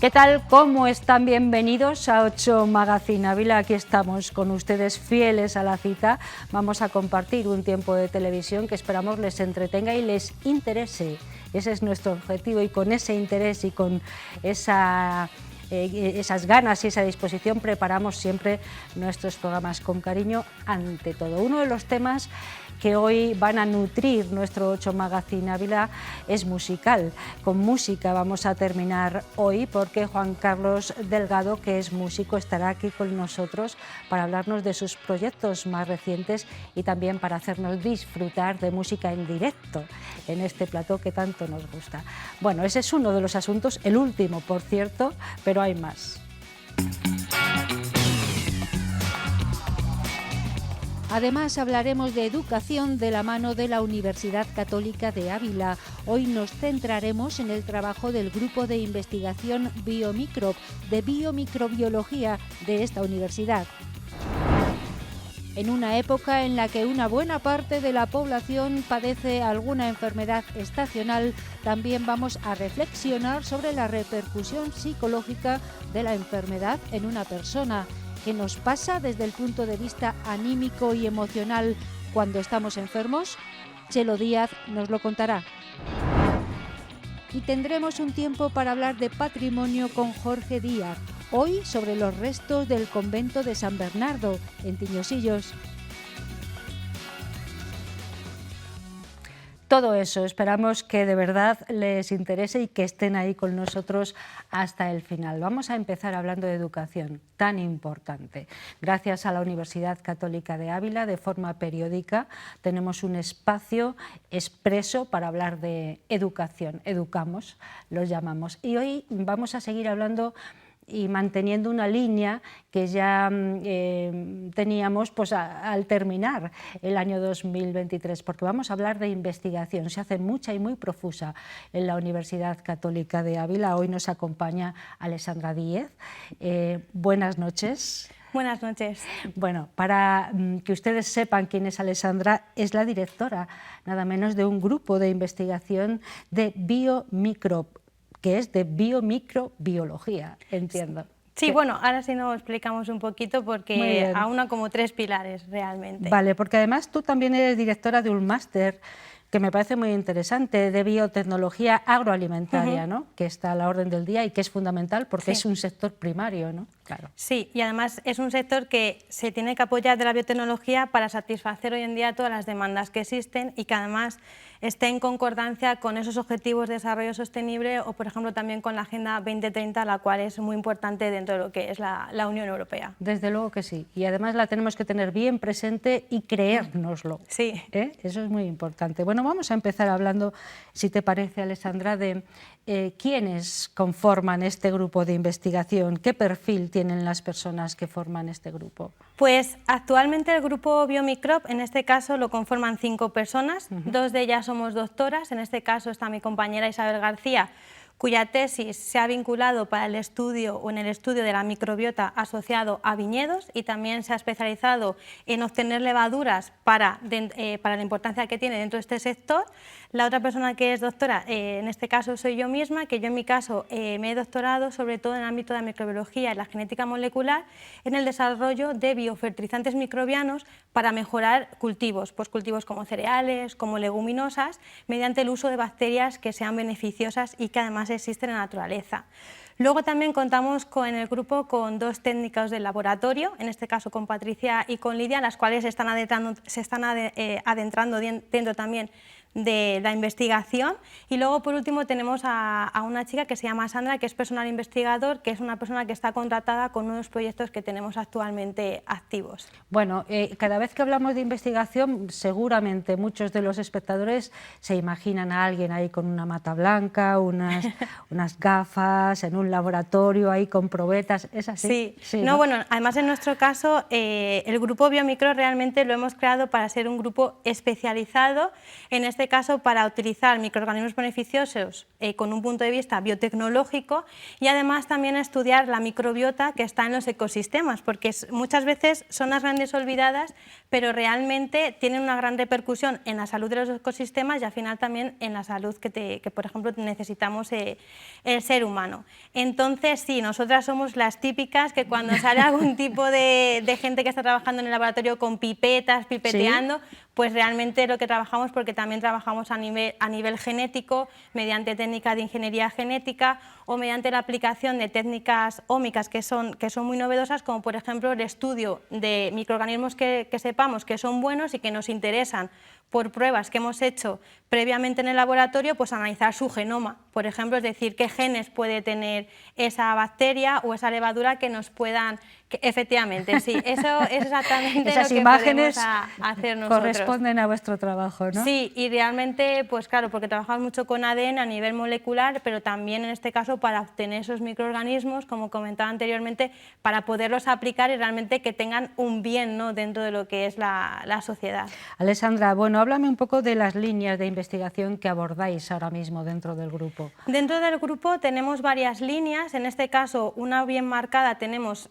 ¿Qué tal? ¿Cómo están? Bienvenidos a 8 Magazine Ávila. Aquí estamos con ustedes fieles a la cita. Vamos a compartir un tiempo de televisión que esperamos les entretenga y les interese. Ese es nuestro objetivo, y con ese interés y con esas ganas y esa disposición preparamos siempre nuestros programas con cariño ante todo. Uno de los temas que hoy van a nutrir nuestro 8 Magazine Ávila es musical. Con música vamos a terminar hoy porque Juan Carlos Delgado, que es músico, estará aquí con nosotros para hablarnos de sus proyectos más recientes y también para hacernos disfrutar de música en directo en este plató que tanto nos gusta. Bueno, ese es uno de los asuntos, el último, por cierto, pero hay más. Además, hablaremos de educación de la mano de la Universidad Católica de Ávila. Hoy nos centraremos en el trabajo del Grupo de Investigación Biomicrob, de biomicrobiología de esta universidad. En una época en la que una buena parte de la población padece alguna enfermedad estacional, también vamos a reflexionar sobre la repercusión psicológica de la enfermedad en una persona. ¿Qué nos pasa desde el punto de vista anímico y emocional cuando estamos enfermos? Chelo Díaz nos lo contará. Y tendremos un tiempo para hablar de patrimonio con Jorge Díaz, hoy sobre los restos del convento de San Bernardo, en Tiñosillos. Todo eso, esperamos que de verdad les interese y que estén ahí con nosotros hasta el final. Vamos a empezar hablando de educación, tan importante. Gracias a la Universidad Católica de Ávila, de forma periódica, tenemos un espacio expreso para hablar de educación. Educamos, los llamamos. Y hoy vamos a seguir hablando y manteniendo una línea que ya teníamos pues, al terminar el año 2023, porque vamos a hablar de investigación. Se hace mucha y muy profusa en la Universidad Católica de Ávila. Hoy nos acompaña Alessandra Díez. Buenas noches. Buenas noches. Bueno, para que ustedes sepan quién es Alessandra, es la directora, nada menos, de un grupo de investigación de biomicrob, que es de biomicrobiología, entiendo. Sí, bueno, ahora sí nos explicamos un poquito porque aúna como 3 pilares realmente. Vale, porque además tú también eres directora de un máster que me parece muy interesante, de biotecnología agroalimentaria, ¿no? Que está a la orden del día y que es fundamental porque es un sector primario, ¿no? Claro. Sí, y además es un sector que se tiene que apoyar de la biotecnología para satisfacer hoy en día todas las demandas que existen y que además esté en concordancia con esos objetivos de desarrollo sostenible o, por ejemplo, también con la Agenda 2030, la cual es muy importante dentro de lo que es la Unión Europea. Desde luego que sí, y además la tenemos que tener bien presente y creérnoslo. Sí. Eso es muy importante. Bueno, vamos a empezar hablando, si te parece, Alessandra, de quiénes conforman este grupo de investigación, qué perfil tienen las personas que forman este grupo. Pues actualmente el grupo Biomicrob, en este caso lo conforman 5 personas, 2 de ellas somos doctoras, en este caso está mi compañera Isabel García, cuya tesis se ha vinculado para el estudio o en el estudio de la microbiota asociado a viñedos y también se ha especializado en obtener levaduras para la importancia que tiene dentro de este sector. La otra persona que es doctora, en este caso soy yo misma, que yo en mi caso me he doctorado sobre todo en el ámbito de la microbiología y la genética molecular en el desarrollo de biofertilizantes microbianos para mejorar cultivos, pues cultivos como cereales, como leguminosas, mediante el uso de bacterias que sean beneficiosas y que además existen en la naturaleza. Luego también contamos en el grupo con 2 técnicos del laboratorio, en este caso con Patricia y con Lidia, las cuales se están adentrando dentro también de la investigación. Y luego, por último, tenemos a una chica que se llama Sandra, que es personal investigador, que es una persona que está contratada con unos proyectos que tenemos actualmente activos. Bueno, cada vez que hablamos de investigación, seguramente muchos de los espectadores se imaginan a alguien ahí con una mata blanca, unas gafas, en un laboratorio ahí con probetas, ¿es así? Sí, sí, no, bueno, además en nuestro caso el grupo Biomicro realmente lo hemos creado para ser un grupo especializado, en este caso para utilizar microorganismos beneficiosos con un punto de vista biotecnológico y además también estudiar la microbiota que está en los ecosistemas, porque muchas veces son las grandes olvidadas, pero realmente tienen una gran repercusión en la salud de los ecosistemas y al final también en la salud que por ejemplo, necesitamos el ser humano. Entonces, sí, nosotras somos las típicas que cuando sale algún tipo de gente que está trabajando en el laboratorio con pipetas, pipeteando, ¿sí? Pues realmente lo que trabajamos, porque también trabajamos a nivel genético, mediante técnicas de ingeniería genética o mediante la aplicación de técnicas ómicas que son muy novedosas, como por ejemplo el estudio de microorganismos que sepamos que son buenos y que nos interesan por pruebas que hemos hecho previamente en el laboratorio, pues analizar su genoma, por ejemplo, es decir, qué genes puede tener esa bacteria o esa levadura que nos puedan... efectivamente, sí, eso es exactamente esas lo que imágenes podemos hacer nosotros. Corresponden a vuestro trabajo, ¿no? Sí, y realmente, pues claro, porque trabajamos mucho con ADN a nivel molecular, pero también en este caso para obtener esos microorganismos, como comentaba anteriormente, para poderlos aplicar y realmente que tengan un bien, ¿no?, dentro de lo que es la sociedad. Alessandra, bueno, háblame un poco de las líneas de investigación que abordáis ahora mismo dentro del grupo. Dentro del grupo tenemos varias líneas, en este caso una bien marcada tenemos,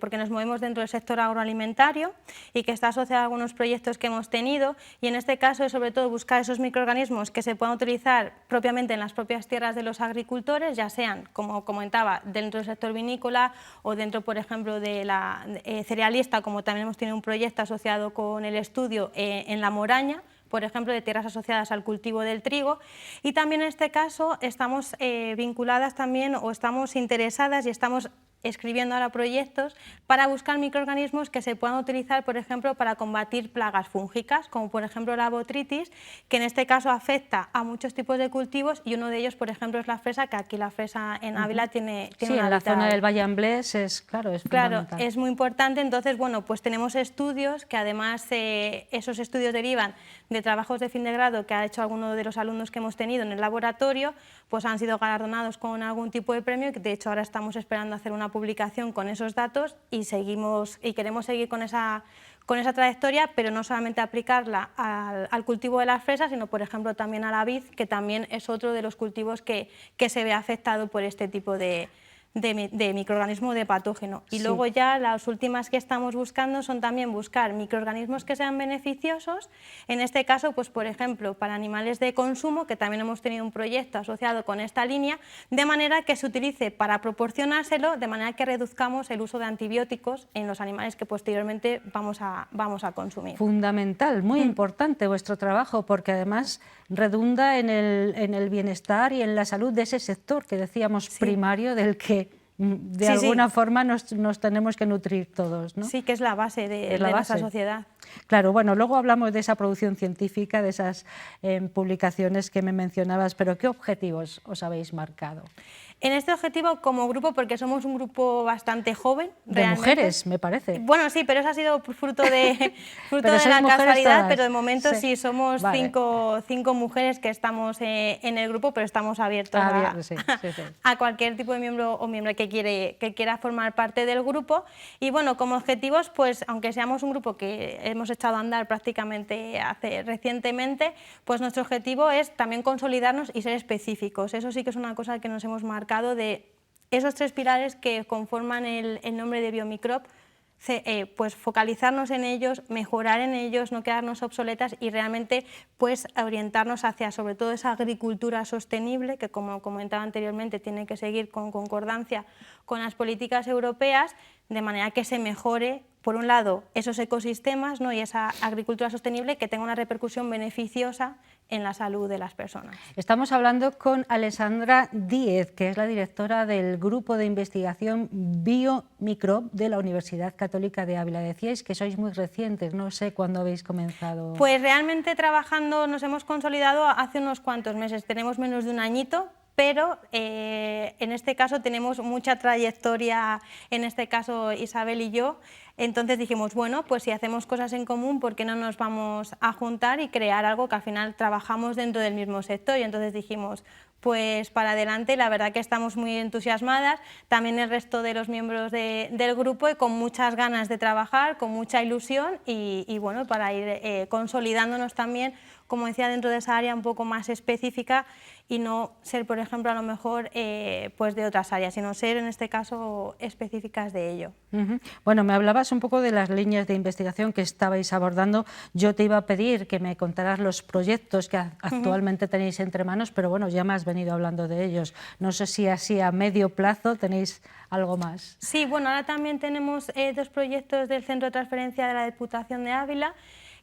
porque nos movemos dentro del sector agroalimentario y que está asociada a algunos proyectos que hemos tenido, y en este caso es sobre todo buscar esos microorganismos que se puedan utilizar propiamente en las propias tierras de los agricultores, ya sean, como comentaba, dentro del sector vinícola o dentro, por ejemplo, de la cerealista, como también hemos tenido un proyecto asociado con el estudio en La Moraña, por ejemplo, de tierras asociadas al cultivo del trigo, y también en este caso estamos vinculadas también o estamos interesadas y estamos escribiendo ahora proyectos para buscar microorganismos que se puedan utilizar, por ejemplo, para combatir plagas fúngicas, como por ejemplo la botritis, que en este caso afecta a muchos tipos de cultivos y uno de ellos, por ejemplo, es la fresa, que aquí la fresa en Ávila tiene sí, una en la zona del Valle Amblés es fundamental. Es muy importante. Entonces, bueno, pues tenemos estudios que además esos estudios derivan de trabajos de fin de grado que ha hecho alguno de los alumnos que hemos tenido en el laboratorio, pues han sido galardonados con algún tipo de premio, que de hecho ahora estamos esperando hacer una publicación con esos datos y queremos seguir con esa trayectoria, pero no solamente aplicarla al cultivo de las fresas, sino por ejemplo también a la vid, que también es otro de los cultivos que se ve afectado por este tipo de microorganismo de patógeno. Y luego ya las últimas que estamos buscando son también buscar microorganismos que sean beneficiosos, en este caso, pues por ejemplo, para animales de consumo, que también hemos tenido un proyecto asociado con esta línea, de manera que se utilice para proporcionárselo, de manera que reduzcamos el uso de antibióticos en los animales que posteriormente vamos a consumir. Fundamental, muy importante vuestro trabajo, porque además redunda en el bienestar y en la salud de ese sector que decíamos primario, del que de alguna forma nos tenemos que nutrir todos, ¿no? Sí, que es la base de nuestra sociedad. Claro, bueno, luego hablamos de esa producción científica, de esas publicaciones que me mencionabas, pero ¿qué objetivos os habéis marcado? En este objetivo como grupo, porque somos un grupo bastante joven, de mujeres, me parece. Bueno, sí, pero eso ha sido fruto de la casualidad, todas. Pero de momento sí somos cinco mujeres que estamos en el grupo, pero estamos abiertos a cualquier tipo de miembro o miembro que quiera formar parte del grupo. Y bueno, como objetivos, pues aunque seamos un grupo que hemos echado a andar prácticamente recientemente, pues nuestro objetivo es también consolidarnos y ser específicos. Eso sí que es una cosa que nos hemos marcado, de esos tres pilares que conforman el nombre de Biomicrob, pues focalizarnos en ellos, mejorar en ellos, no quedarnos obsoletas y realmente pues orientarnos hacia sobre todo esa agricultura sostenible que, como comentaba anteriormente, tiene que seguir con concordancia con las políticas europeas, de manera que se mejore, por un lado, esos ecosistemas, ¿no?, y esa agricultura sostenible que tenga una repercusión beneficiosa en la salud de las personas. Estamos hablando con Alessandra Díez, que es la directora del Grupo de Investigación Biomicrob de la Universidad Católica de Ávila. Decíais que sois muy recientes, no sé cuándo habéis comenzado. Pues realmente trabajando nos hemos consolidado hace unos cuantos meses, tenemos menos de un añito, pero en este caso tenemos mucha trayectoria, en este caso Isabel y yo. Entonces dijimos, bueno, pues si hacemos cosas en común, ¿por qué no nos vamos a juntar y crear algo que al final trabajamos dentro del mismo sector? Y entonces dijimos, pues para adelante. La verdad que estamos muy entusiasmadas, también el resto de los miembros del grupo, y con muchas ganas de trabajar, con mucha ilusión y bueno, para ir consolidándonos también como decía, dentro de esa área un poco más específica y no ser, por ejemplo, a lo mejor pues de otras áreas, sino ser en este caso específicas de ello. Bueno, me hablabas un poco de las líneas de investigación que estabais abordando. Yo te iba a pedir que me contaras los proyectos que actualmente tenéis entre manos, pero bueno, ya me has venido hablando de ellos. No sé si así a medio plazo tenéis algo más. Sí, bueno, ahora también tenemos 2 proyectos del Centro de Transferencia de la Diputación de Ávila,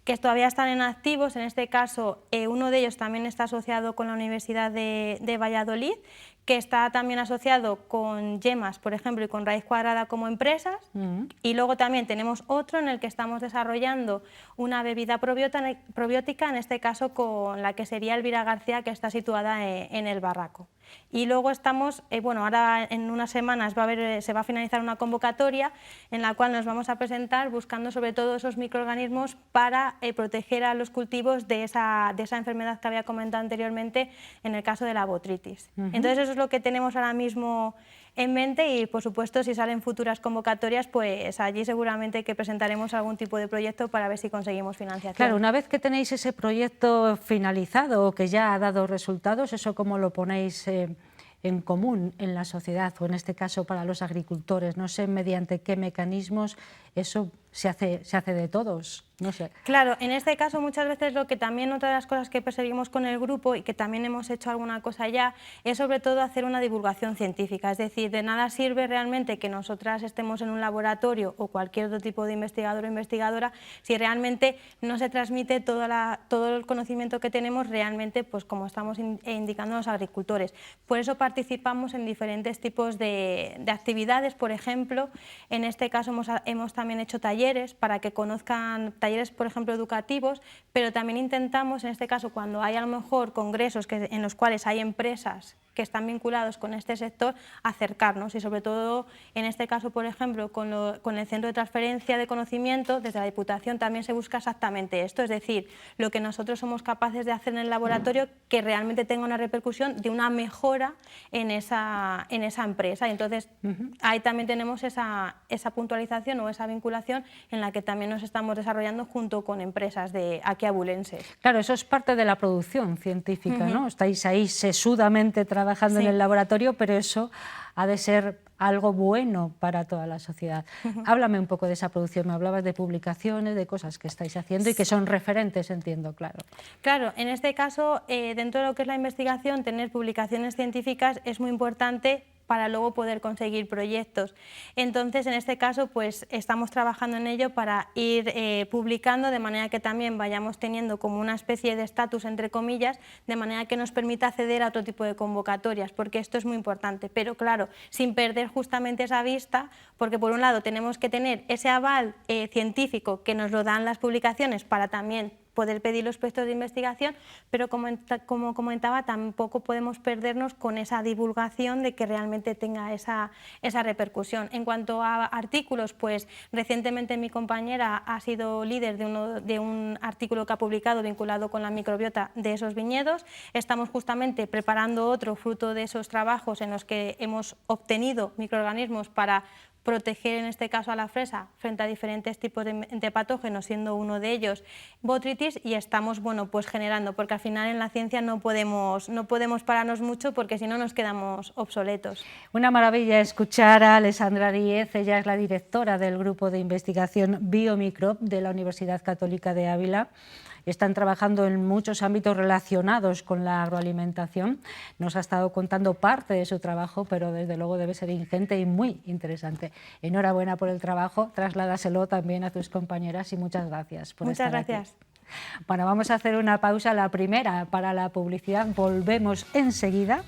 que todavía están en activos. En este caso, uno de ellos también está asociado con la Universidad de Valladolid, que está también asociado con Yemas, por ejemplo, y con Raíz Cuadrada como empresas. Y luego también tenemos otro en el que estamos desarrollando una bebida probiótica, en este caso con la que sería Elvira García, que está situada en El Barraco. Y luego estamos, bueno, ahora en unas semanas se va a finalizar una convocatoria en la cual nos vamos a presentar buscando sobre todo esos microorganismos para proteger a los cultivos de esa enfermedad que había comentado anteriormente en el caso de la botritis. Entonces eso es lo que tenemos ahora mismo en mente y, por supuesto, si salen futuras convocatorias, pues allí seguramente que presentaremos algún tipo de proyecto para ver si conseguimos financiación. Claro, una vez que tenéis ese proyecto finalizado o que ya ha dado resultados, ¿eso cómo lo ponéis en común en la sociedad o en este caso para los agricultores? No sé mediante qué mecanismos eso se hace de todos. No sé. Claro, en este caso muchas veces lo que también otra de las cosas que perseguimos con el grupo y que también hemos hecho alguna cosa ya es sobre todo hacer una divulgación científica, es decir, de nada sirve realmente que nosotras estemos en un laboratorio o cualquier otro tipo de investigador o investigadora si realmente no se transmite todo el conocimiento que tenemos realmente, pues como estamos indicando los agricultores. Por eso participamos en diferentes tipos de actividades, por ejemplo, en este caso hemos también hecho talleres para que conozcan, talleres por ejemplo educativos, pero también intentamos en este caso cuando hay a lo mejor congresos en los cuales hay empresas que están vinculados con este sector, acercarnos y sobre todo en este caso por ejemplo con el Centro de Transferencia de Conocimiento desde la Diputación también se busca exactamente esto, es decir, lo que nosotros somos capaces de hacer en el laboratorio que realmente tenga una repercusión de una mejora en esa empresa y entonces ahí también tenemos esa puntualización o esa vinculación en la que también nos estamos desarrollando junto con empresas de aquí abulenses. Claro, eso es parte de la producción científica, ¿no? Estáis ahí sesudamente trabajando en el laboratorio, pero eso ha de ser algo bueno para toda la sociedad. Háblame un poco de esa producción, me hablabas de publicaciones, de cosas que estáis haciendo y que son referentes, entiendo, claro. Claro, en este caso, dentro de lo que es la investigación, tener publicaciones científicas es muy importante para luego poder conseguir proyectos. Entonces, en este caso, pues estamos trabajando en ello para ir publicando de manera que también vayamos teniendo como una especie de estatus, entre comillas, de manera que nos permita acceder a otro tipo de convocatorias, porque esto es muy importante. Pero claro, sin perder justamente esa vista, porque por un lado tenemos que tener ese aval científico que nos lo dan las publicaciones para también poder pedir los proyectos de investigación, pero como comentaba, tampoco podemos perdernos con esa divulgación de que realmente tenga esa repercusión. En cuanto a artículos, pues recientemente mi compañera ha sido líder de un artículo que ha publicado vinculado con la microbiota de esos viñedos. Estamos justamente preparando otro fruto de esos trabajos en los que hemos obtenido microorganismos para proteger en este caso a la fresa frente a diferentes tipos de patógenos, siendo uno de ellos botritis, y estamos pues generando, porque al final en la ciencia no podemos pararnos mucho porque si no nos quedamos obsoletos. Una maravilla escuchar a Alessandra Díez, ella es la directora del grupo de investigación Biomicrob de la Universidad Católica de Ávila. Están trabajando en muchos ámbitos relacionados con la agroalimentación. Nos ha estado contando parte de su trabajo, pero desde luego debe ser ingente y muy interesante. Enhorabuena por el trabajo, trasládaselo también a tus compañeras y muchas gracias por estar aquí. Muchas gracias. Bueno, vamos a hacer una pausa, la primera para la publicidad. Volvemos enseguida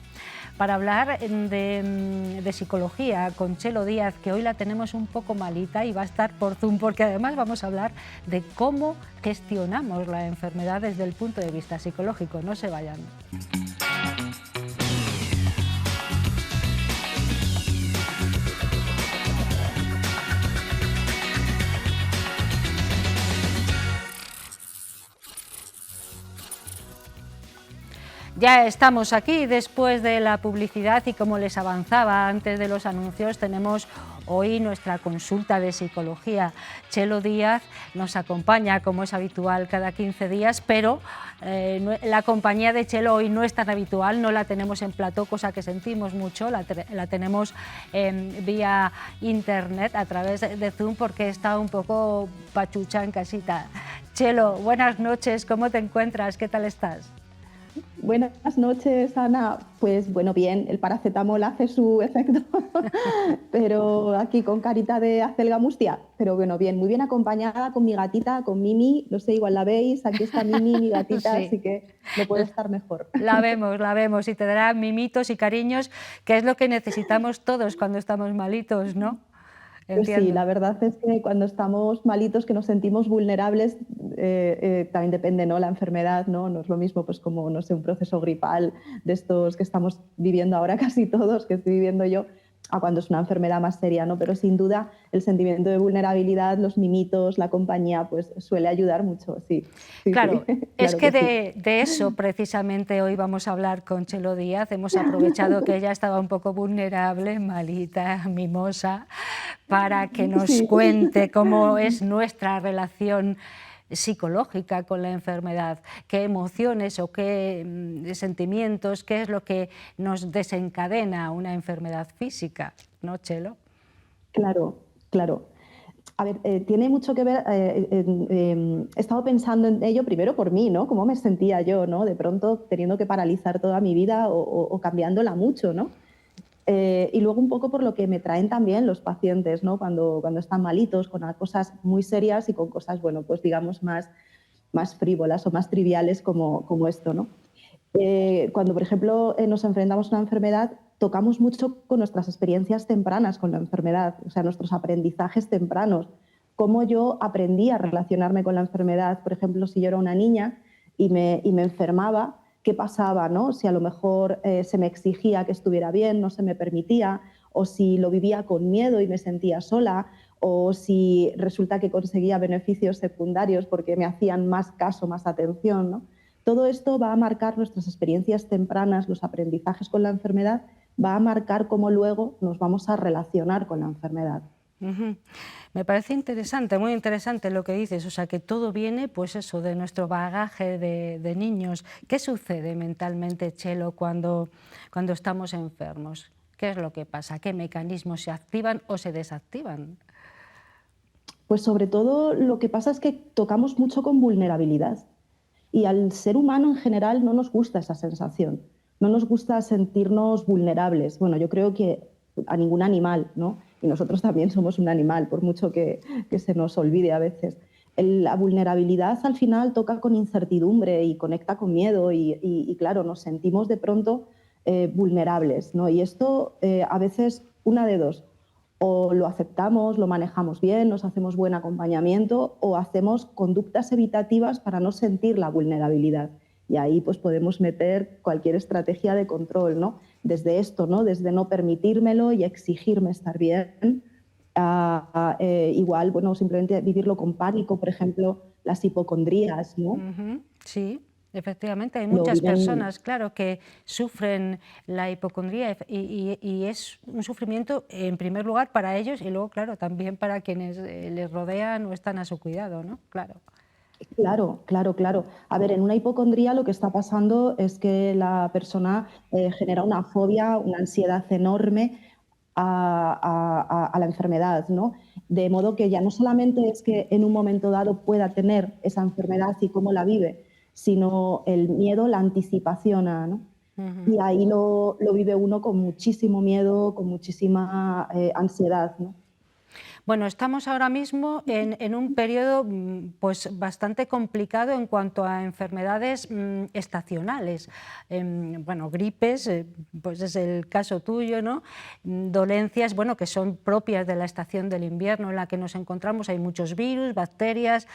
para hablar de psicología con Chelo Díaz, que hoy la tenemos un poco malita y va a estar por Zoom, porque además vamos a hablar de cómo gestionamos la enfermedad desde el punto de vista psicológico. No se vayan. Ya estamos aquí después de la publicidad y como les avanzaba antes de los anuncios, tenemos hoy nuestra consulta de psicología. Chelo Díaz nos acompaña, como es habitual, cada 15 días, pero la compañía de Chelo hoy no es tan habitual, no la tenemos en plató, cosa que sentimos mucho, la tenemos vía internet a través de Zoom porque está un poco pachucha en casita. Chelo, buenas noches, ¿cómo te encuentras? ¿Qué tal estás? Buenas noches, Ana. Pues bueno, bien, el paracetamol hace su efecto, pero aquí con carita de acelga mustia. Pero bueno, bien, muy bien acompañada con mi gatita, con Mimi. No sé, igual la veis, aquí está Mimi, mi gatita, Sí. Así que no puede estar mejor. La vemos y te dará mimitos y cariños, que es lo que necesitamos todos cuando estamos malitos, ¿no? Pues sí, Entiendo. la verdad es que cuando estamos malitos, que nos sentimos vulnerables, también depende, ¿no? La enfermedad, ¿no? No es lo mismo, pues como, no sé, un proceso gripal de estos que estamos viviendo ahora casi todos, que estoy viviendo yo, a cuando es una enfermedad más seria, ¿no? Pero sin duda el sentimiento de vulnerabilidad, los mimitos, la compañía, pues suele ayudar mucho, sí. Claro, Sí, es claro que sí. de eso precisamente hoy vamos a hablar con Chelo Díaz. Hemos aprovechado que ella estaba un poco vulnerable, malita, mimosa, para que nos Sí. cuente cómo es nuestra relación psicológica con la enfermedad, qué emociones o qué sentimientos, qué es lo que nos desencadena una enfermedad física, ¿no, Chelo? Claro, claro. A ver, tiene mucho que ver, he estado pensando en ello primero por mí, ¿no? Cómo me sentía yo, ¿no? De pronto teniendo que paralizar toda mi vida o cambiándola mucho, ¿no? Y luego un poco por lo que me traen también los pacientes, ¿no? Cuando están malitos, con cosas muy serias y con cosas, bueno, pues digamos más frívolas o más triviales como esto, ¿no? Cuando, por ejemplo, nos enfrentamos a una enfermedad, tocamos mucho con nuestras experiencias tempranas con la enfermedad, o sea, nuestros aprendizajes tempranos, cómo yo aprendí a relacionarme con la enfermedad. Por ejemplo, si yo era una niña y me enfermaba, ¿qué pasaba, no? Si a lo mejor se me exigía que estuviera bien, no se me permitía, o si lo vivía con miedo y me sentía sola, o si resulta que conseguía beneficios secundarios porque me hacían más caso, más atención, ¿no? Todo esto va a marcar nuestras experiencias tempranas, los aprendizajes con la enfermedad, va a marcar cómo luego nos vamos a relacionar con la enfermedad. Me parece interesante, muy interesante lo que dices, o sea que todo viene pues eso de nuestro bagaje de niños. ¿Qué sucede mentalmente, Chelo, cuando estamos enfermos? ¿Qué es lo que pasa? ¿Qué mecanismos se activan o se desactivan? Pues sobre todo lo que pasa es que tocamos mucho con vulnerabilidad y al ser humano en general no nos gusta esa sensación, no nos gusta sentirnos vulnerables. Bueno, yo creo que a ningún animal, ¿no? Y nosotros también somos un animal, por mucho que se nos olvide a veces. La vulnerabilidad al final toca con incertidumbre y conecta con miedo y claro, nos sentimos de pronto vulnerables, ¿no? Y esto a veces una de dos, o lo aceptamos, lo manejamos bien, nos hacemos buen acompañamiento o hacemos conductas evitativas para no sentir la vulnerabilidad. Y ahí pues podemos meter cualquier estrategia de control, ¿no? Desde esto, ¿no? Desde no permitírmelo y exigirme estar bien, igual, bueno, simplemente vivirlo con pánico, por ejemplo, las hipocondrías, ¿no? Sí, efectivamente, hay Lo muchas viven. personas, claro, que sufren la hipocondría y es un sufrimiento en primer lugar para ellos y luego, claro, también para quienes les rodean o están a su cuidado, ¿no? Claro. Claro, claro, claro. A ver, en una hipocondría lo que está pasando es que la persona genera una fobia, una ansiedad enorme a la enfermedad, ¿no? De modo que ya no solamente es que en un momento dado pueda tener esa enfermedad y cómo la vive, sino el miedo, la anticipación a, ¿no? Y ahí lo vive uno con muchísimo miedo, con muchísima ansiedad, ¿no? Bueno, estamos ahora mismo en un periodo pues, bastante complicado en cuanto a enfermedades estacionales. Bueno, gripes, pues es el caso tuyo, ¿no? Dolencias, bueno, que son propias de la estación del invierno en la que nos encontramos. Hay muchos virus, bacterias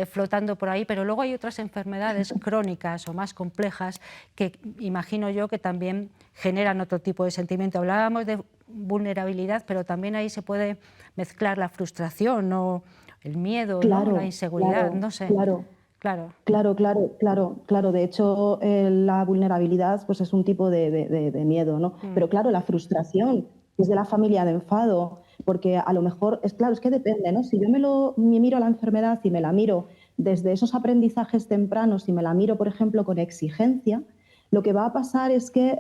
flotando por ahí, pero luego hay otras enfermedades crónicas o más complejas que imagino yo que también generan otro tipo de sentimiento. Hablábamos de vulnerabilidad, pero también ahí se puede mezclar la frustración o el miedo, ¿no? La Claro, inseguridad, claro, no sé. claro. claro. Claro. De hecho, la vulnerabilidad pues, es un tipo de miedo, ¿no? Pero claro, la frustración es de la familia de enfado, porque a lo mejor, es que depende, ¿no? Si yo me miro a la enfermedad y me la miro desde esos aprendizajes tempranos y me la miro, por ejemplo, con exigencia, lo que va a pasar es que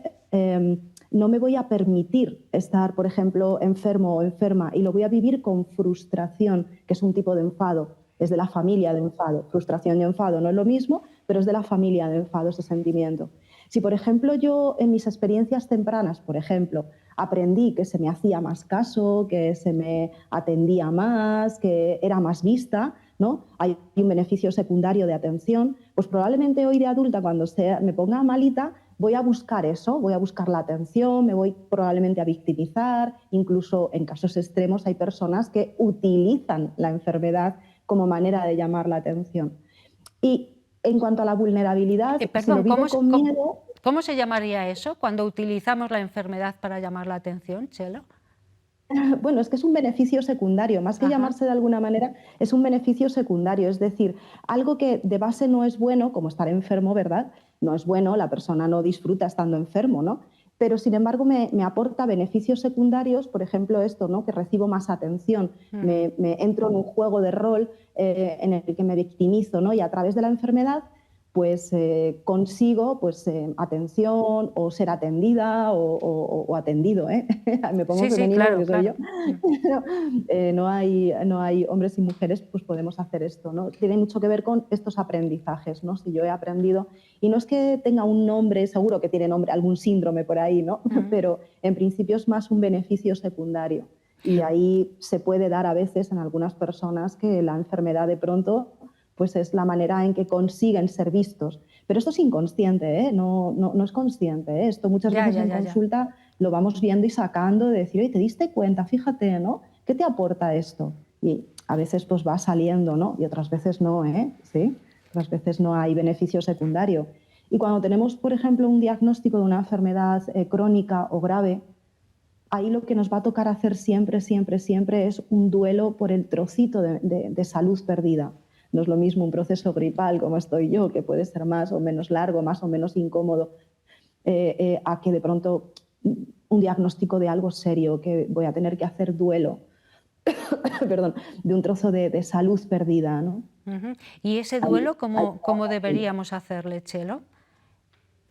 no me voy a permitir estar, por ejemplo, enfermo o enferma y lo voy a vivir con frustración, que es un tipo de enfado, es de la familia de enfado. Frustración y enfado no es lo mismo, pero es de la familia de enfado ese sentimiento. Si, por ejemplo, yo en mis experiencias tempranas, por ejemplo, aprendí que se me hacía más caso, que se me atendía más, que era más vista, ¿no? Hay un beneficio secundario de atención, pues probablemente hoy de adulta, cuando me ponga malita, voy a buscar eso, voy a buscar la atención, me voy probablemente a victimizar, incluso en casos extremos hay personas que utilizan la enfermedad como manera de llamar la atención. Y en cuanto a la vulnerabilidad, si lo Perdón, vivo con miedo... ¿cómo se llamaría eso cuando utilizamos la enfermedad para llamar la atención, Chelo? Bueno, es que es un beneficio secundario, más que llamarse de alguna manera, es un beneficio secundario, es decir, algo que de base no es bueno, como estar enfermo, ¿verdad? No es bueno, la persona no disfruta estando enfermo, ¿no? Pero sin embargo me aporta beneficios secundarios, por ejemplo esto, ¿no? Que recibo más atención, me entro en un juego de rol en el que me victimizo, ¿no? Y a través de la enfermedad pues consigo pues, atención o ser atendida o atendido. Me pongo Sí, femenino claro, porque soy claro. yo. No hay hombres y mujeres, pues podemos hacer esto, ¿no? Tiene mucho que ver con estos aprendizajes, ¿no? Si yo he aprendido, y no es que tenga un nombre, seguro que tiene nombre, algún síndrome por ahí, ¿no? Pero en principio es más un beneficio secundario. Y ahí se puede dar a veces en algunas personas que la enfermedad de pronto pues es la manera en que consiguen ser vistos. Pero esto es inconsciente, no es consciente. Esto muchas veces en consulta lo vamos viendo y sacando de decir, oye, ¿te diste cuenta? Fíjate, ¿no? ¿Qué te aporta esto? Y a veces pues va saliendo, ¿no? Y otras veces no, ¿sí? Otras veces no hay beneficio secundario. Y cuando tenemos, por ejemplo, un diagnóstico de una enfermedad crónica o grave, ahí lo que nos va a tocar hacer siempre es un duelo por el trocito de salud perdida. No es lo mismo un proceso gripal como estoy yo, que puede ser más o menos largo, más o menos incómodo, a que de pronto un diagnóstico de algo serio, que voy a tener que hacer duelo perdón, de un trozo de salud perdida, ¿no? ¿Y ese duelo cómo deberíamos hacerle, Chelo?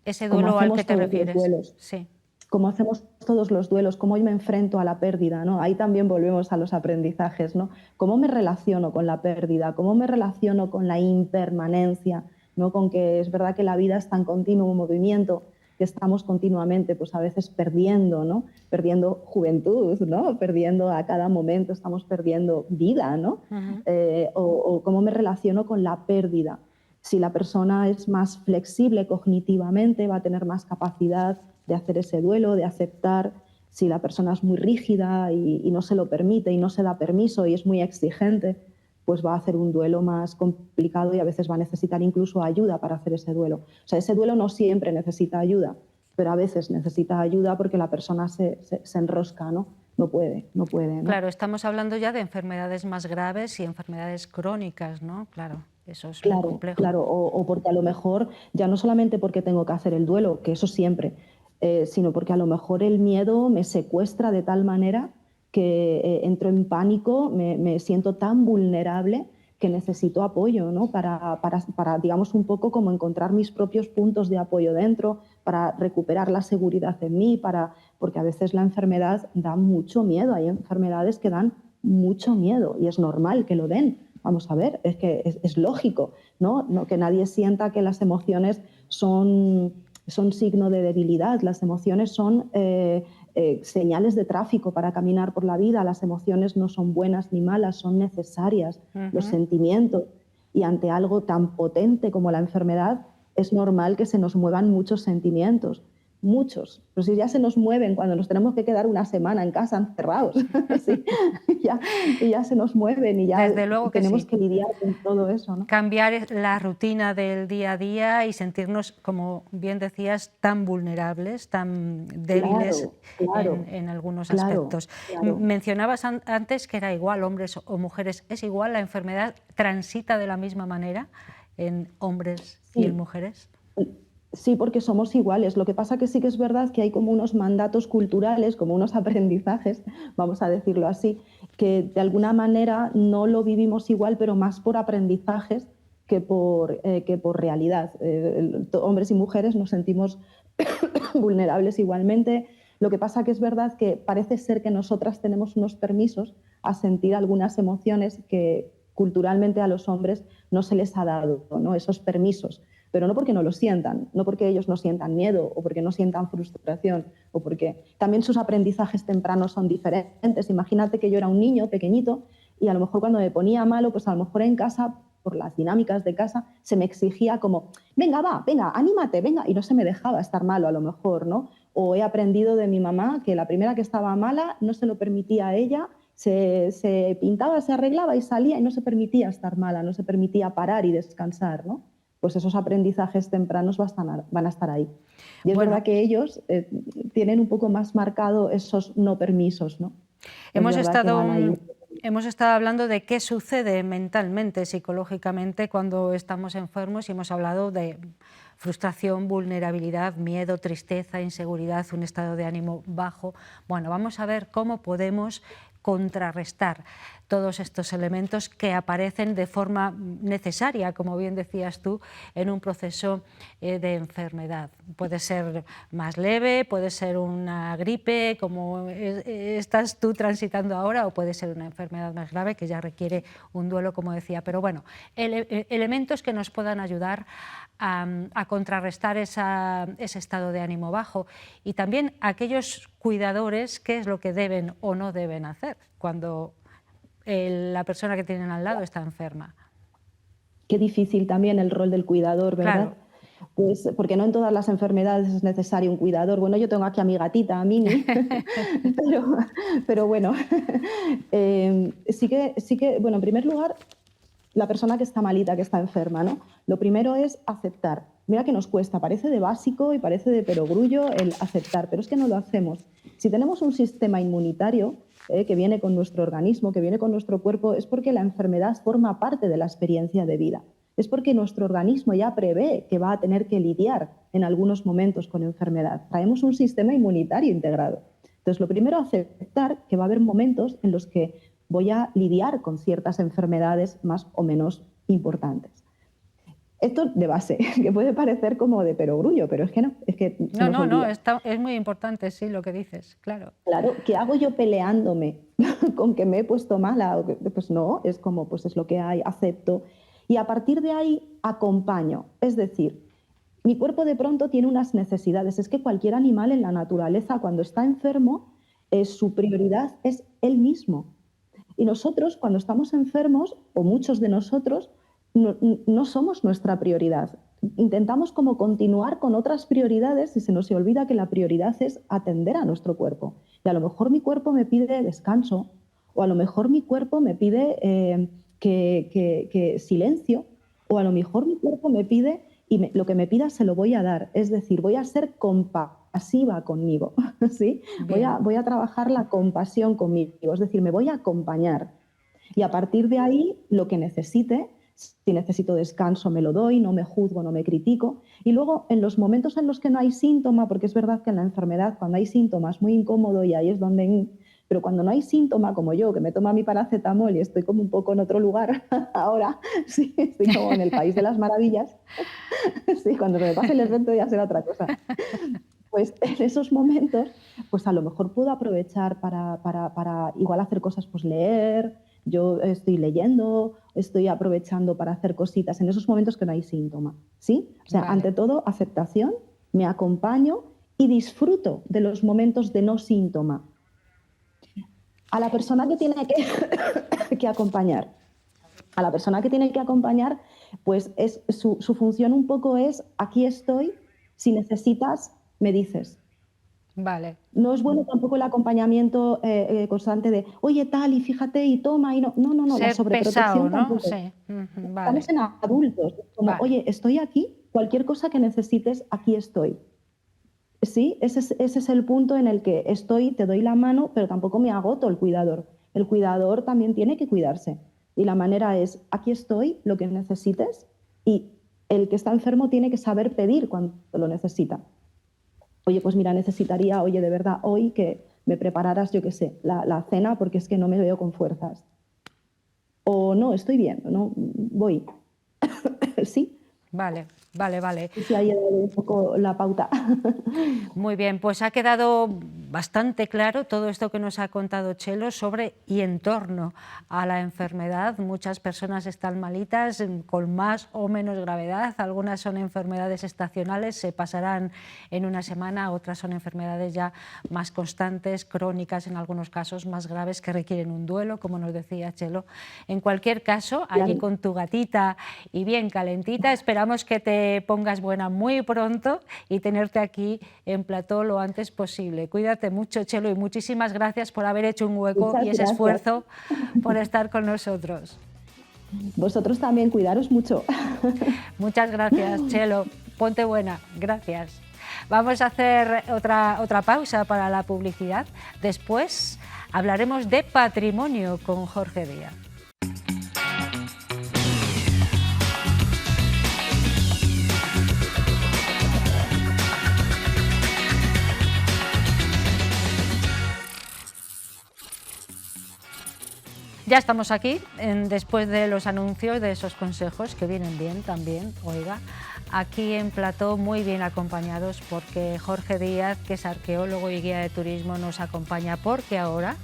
¿Ese duelo al que te refieres? Sí. Como hacemos todos los duelos, cómo yo me enfrento a la pérdida, ¿no? Ahí también volvemos a los aprendizajes, ¿no? ¿Cómo me relaciono con la pérdida? ¿Cómo me relaciono con la impermanencia? ¿No? Con que es verdad que la vida está en continuo movimiento, que estamos continuamente, pues a veces perdiendo, ¿no? Perdiendo juventud, ¿no? Perdiendo a cada momento, estamos perdiendo vida, ¿no? O cómo me relaciono con la pérdida. Si la persona es más flexible cognitivamente, va a tener más capacidad de hacer ese duelo, de aceptar. Si la persona es muy rígida y no se lo permite y no se da permiso y es muy exigente, pues va a hacer un duelo más complicado y a veces va a necesitar incluso ayuda para hacer ese duelo. O sea, ese duelo no siempre necesita ayuda, pero a veces necesita ayuda porque la persona se enrosca, ¿no? No puede, ¿no? Claro, estamos hablando ya de enfermedades más graves y enfermedades crónicas, ¿no? Claro, eso es muy complejo. Claro, o porque a lo mejor, ya no solamente porque tengo que hacer el duelo, que eso siempre, sino porque a lo mejor el miedo me secuestra de tal manera que entro en pánico, me siento tan vulnerable que necesito apoyo, ¿no? Para, digamos, un poco como encontrar mis propios puntos de apoyo dentro, para recuperar la seguridad en mí, porque a veces la enfermedad da mucho miedo, hay enfermedades que dan mucho miedo y es normal que lo den. Vamos a ver, es que es lógico, ¿no? Que nadie sienta que las emociones son signo de debilidad, las emociones son señales de tráfico para caminar por la vida, las emociones no son buenas ni malas, son necesarias, los sentimientos, y ante algo tan potente como la enfermedad es normal que se nos muevan muchos sentimientos, muchos, pero si ya se nos mueven cuando nos tenemos que quedar una semana en casa encerrados, ¿sí? y ya se nos mueven y ya Desde luego que tenemos sí. que lidiar con todo eso, ¿no? Cambiar la rutina del día a día y sentirnos, como bien decías, tan vulnerables, tan débiles en algunos aspectos. Mencionabas antes que era igual, hombres o mujeres, ¿es igual? ¿La enfermedad transita de la misma manera en hombres y en mujeres? Sí, porque somos iguales. Lo que pasa que sí que es verdad que hay como unos mandatos culturales, como unos aprendizajes, vamos a decirlo así, que de alguna manera no lo vivimos igual, pero más por aprendizajes que por realidad. Hombres y mujeres nos sentimos vulnerables igualmente. Lo que pasa que es verdad que parece ser que nosotras tenemos unos permisos a sentir algunas emociones que culturalmente a los hombres no se les ha dado, ¿no? Esos permisos. Pero no porque no lo sientan, no porque ellos no sientan miedo o porque no sientan frustración o porque también sus aprendizajes tempranos son diferentes. Imagínate que yo era un niño pequeñito y a lo mejor cuando me ponía malo, pues a lo mejor en casa, por las dinámicas de casa, se me exigía como, venga, va, venga, anímate, venga, y no se me dejaba estar malo a lo mejor, ¿no? O he aprendido de mi mamá que la primera que estaba mala no se lo permitía a ella, se pintaba, se arreglaba y salía y no se permitía estar mala, no se permitía parar y descansar, ¿no? Pues esos aprendizajes tempranos van a estar ahí. Y es verdad que ellos tienen un poco más marcado esos no permisos, ¿no? Hemos estado hablando de qué sucede mentalmente, psicológicamente, cuando estamos enfermos y hemos hablado de frustración, vulnerabilidad, miedo, tristeza, inseguridad, un estado de ánimo bajo. Bueno, vamos a ver cómo podemos contrarrestar todos estos elementos que aparecen de forma necesaria, como bien decías tú, en un proceso de enfermedad. Puede ser más leve, puede ser una gripe, como estás tú transitando ahora, o puede ser una enfermedad más grave que ya requiere un duelo, como decía. Pero bueno, elementos que nos puedan ayudar a contrarrestar ese estado de ánimo bajo, y también aquellos cuidadores, qué es lo que deben o no deben hacer cuando la persona que tienen al lado está enferma. Qué difícil también el rol del cuidador, ¿verdad? Claro. Pues porque no en todas las enfermedades es necesario un cuidador. Bueno, yo tengo aquí a mi gatita, a Mini, pero bueno, sí que, bueno, en primer lugar, la persona que está malita, que está enferma, ¿no? Lo primero es aceptar. Mira que nos cuesta, parece de básico y parece de perogrullo el aceptar, pero es que no lo hacemos. Si tenemos un sistema inmunitario que viene con nuestro organismo, que viene con nuestro cuerpo, es porque la enfermedad forma parte de la experiencia de vida. Es porque nuestro organismo ya prevé que va a tener que lidiar en algunos momentos con enfermedad. Traemos un sistema inmunitario integrado. Entonces, lo primero, aceptar que va a haber momentos en los que voy a lidiar con ciertas enfermedades más o menos importantes. Esto de base, que puede parecer como de perogrullo, pero es que no. Es que No, es muy importante, sí, lo que dices, claro. Claro, ¿qué hago yo peleándome con que me he puesto mala? Pues no, es como, pues es lo que hay, acepto. Y a partir de ahí acompaño. Es decir, mi cuerpo de pronto tiene unas necesidades. Es que cualquier animal en la naturaleza, cuando está enfermo, su prioridad es él mismo. Y nosotros, cuando estamos enfermos, o muchos de nosotros, no somos nuestra prioridad. Intentamos como continuar con otras prioridades y se nos olvida que la prioridad es atender a nuestro cuerpo. Y a lo mejor mi cuerpo me pide descanso, o a lo mejor mi cuerpo me pide que silencio, o a lo mejor mi cuerpo me pide y lo que me pida se lo voy a dar. Es decir, voy a ser compasiva conmigo, ¿sí? Voy a trabajar la compasión conmigo, es decir, me voy a acompañar. Y a partir de ahí, lo que necesite, si necesito descanso me lo doy, no me juzgo, no me critico. Y luego, en los momentos en los que no hay síntoma, porque es verdad que en la enfermedad, cuando hay síntomas, es muy incómodo y ahí es donde... Pero cuando no hay síntoma, como yo, que me toma mi paracetamol y estoy como un poco en otro lugar ahora, sí, estoy como en el país de las maravillas, sí, cuando me pase el evento ya será otra cosa. Pues en esos momentos, pues a lo mejor puedo aprovechar para igual hacer cosas, pues leer, yo estoy leyendo, estoy aprovechando para hacer cositas en esos momentos que no hay síntoma, ¿sí? O sea, ante todo, aceptación, me acompaño y disfruto de los momentos de no síntoma. A la persona que tiene que acompañar, pues su función un poco es, aquí estoy, si necesitas, me dices. Vale. No es bueno tampoco el acompañamiento constante de, oye, tal, y fíjate, y toma, y no. No, Ser la sobreprotección pesado, ¿no? tampoco. Sí. Vale. Estamos en adultos, como, oye, estoy aquí, cualquier cosa que necesites, aquí estoy. Sí, ese es el punto en el que estoy, te doy la mano, pero tampoco me agoto el cuidador. El cuidador también tiene que cuidarse. Y la manera es, aquí estoy, lo que necesites, Y el que está enfermo tiene que saber pedir cuando lo necesita. Oye, pues mira, necesitaría, oye, de verdad, hoy que me prepararas, yo qué sé, la cena porque es que no me veo con fuerzas. O no, estoy bien, no, voy. Sí. Vale, vale, vale. Sí, ahí he dado un poco la pauta. Muy bien, pues ha quedado bastante claro todo esto que nos ha contado Chelo sobre y en torno a la enfermedad. Muchas personas están malitas con más o menos gravedad, algunas son enfermedades estacionales, se pasarán en una semana, otras son enfermedades ya más constantes, crónicas en algunos casos, más graves, que requieren un duelo, como nos decía Chelo. En cualquier caso, allí con tu gatita y bien calentita, esperamos que te pongas buena muy pronto y tenerte aquí en plató lo antes posible. Cuídate mucho, Chelo, y muchísimas gracias por haber hecho un hueco Muchas y ese gracias. esfuerzo por estar con nosotros. Vosotros también, cuidaros mucho. Muchas gracias, Chelo. Ponte buena. Gracias. Vamos a hacer otra pausa para la publicidad. Después hablaremos de patrimonio con Jorge Díaz. Ya estamos aquí, después de los anuncios, de esos consejos que vienen bien también, oiga, aquí en plató muy bien acompañados porque Jorge Díaz, que es arqueólogo y guía de turismo, nos acompaña porque ahora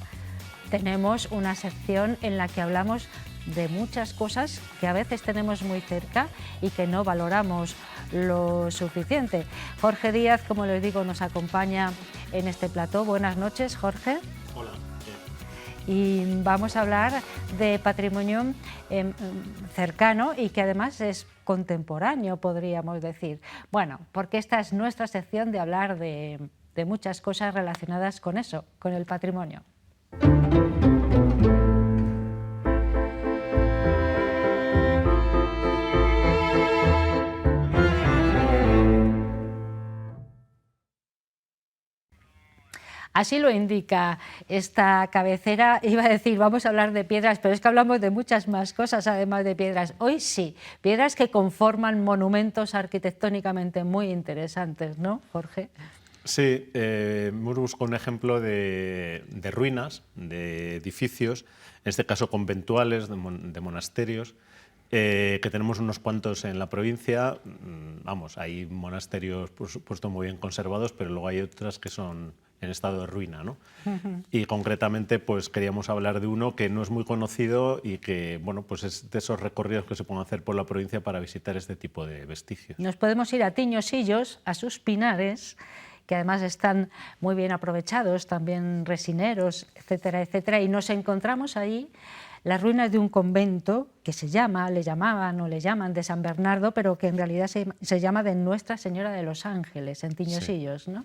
tenemos una sección en la que hablamos de muchas cosas que a veces tenemos muy cerca y que no valoramos lo suficiente. Jorge Díaz, como les digo, nos acompaña en este plató. Buenas noches, Jorge. Hola. Y vamos a hablar de patrimonio cercano y que además es contemporáneo, podríamos decir. Bueno, porque esta es nuestra sección de hablar de muchas cosas relacionadas con eso, con el patrimonio. Así lo indica esta cabecera. Iba a decir, vamos a hablar de piedras, pero es que hablamos de muchas más cosas además de piedras. Hoy sí, piedras que conforman monumentos arquitectónicamente muy interesantes, ¿no, Jorge? Sí, hemos buscado un ejemplo de ruinas, de edificios, en este caso conventuales, de monasterios, que tenemos unos cuantos en la provincia. Vamos, hay monasterios, por supuesto, muy bien conservados, pero luego hay otras que son en estado de ruina, ¿no? Y concretamente, pues queríamos hablar de uno que no es muy conocido y que, bueno, pues es de esos recorridos que se pueden hacer por la provincia para visitar este tipo de vestigios. Nos podemos ir a Tiñosillos, a sus pinares, que además están muy bien aprovechados, también resineros, etcétera, etcétera, y nos encontramos ahí las ruinas de un convento que le llaman de San Bernardo, pero que en realidad se llama de Nuestra Señora de los Ángeles, en Tiñosillos, ¿no?